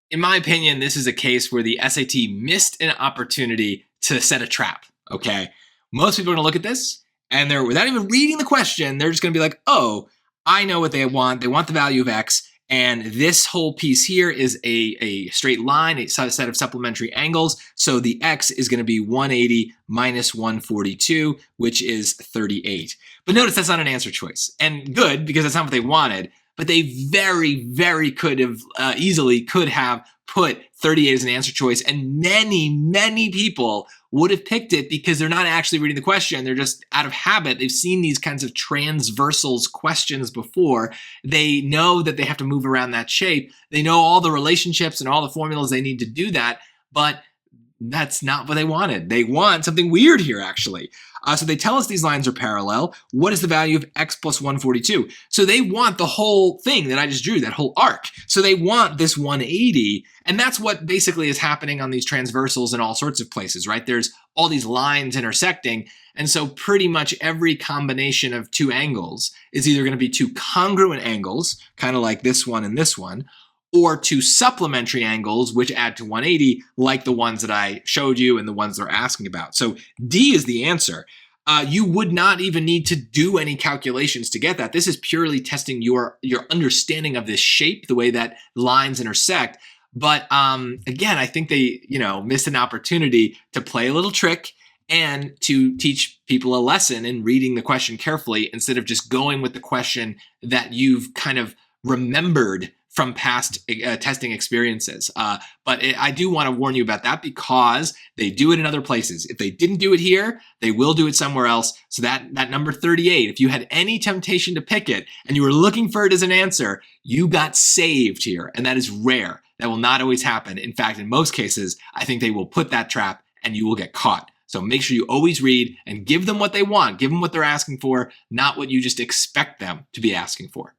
in my opinion, this is a case where the SAT missed an opportunity to set a trap, okay? Most people are gonna look at this and they're, without even reading the question, they're just gonna be like, oh, I know what they want. They want the value of X. And this whole piece here is a straight line, a set of supplementary angles. So the X is gonna be 180 minus 142, which is 38. But notice that's not an answer choice. And good, because that's not what they wanted. But they very, very easily could have put 38 as an answer choice, and many, many people would have picked it because they're not actually reading the question. They're just out of habit. They've seen these kinds of transversals questions before. They know that they have to move around that shape. They know all the relationships and all the formulas they need to do that, but that's not what they wanted. They want something weird here, actually. So they tell us these lines are parallel. What is the value of X plus 142? So they want the whole thing that I just drew, that whole arc. So they want this 180, and that's what basically is happening on these transversals in all sorts of places, right? There's all these lines intersecting, and so pretty much every combination of two angles is either going to be two congruent angles, kind of like this one and this one, or two supplementary angles, which add to 180, like the ones that I showed you and the ones they're asking about. So D is the answer. You would not even need to do any calculations to get that. This is purely testing your understanding of this shape, the way that lines intersect. But again, I think they missed an opportunity to play a little trick and to teach people a lesson in reading the question carefully instead of just going with the question that you've kind of remembered from past testing experiences. But I do want to warn you about that because they do it in other places. If they didn't do it here, they will do it somewhere else. So that number 38, if you had any temptation to pick it and you were looking for it as an answer, you got saved here. And that is rare. That will not always happen. In fact, in most cases, I think they will put that trap and you will get caught. So make sure you always read and give them what they want. Give them what they're asking for, not what you just expect them to be asking for.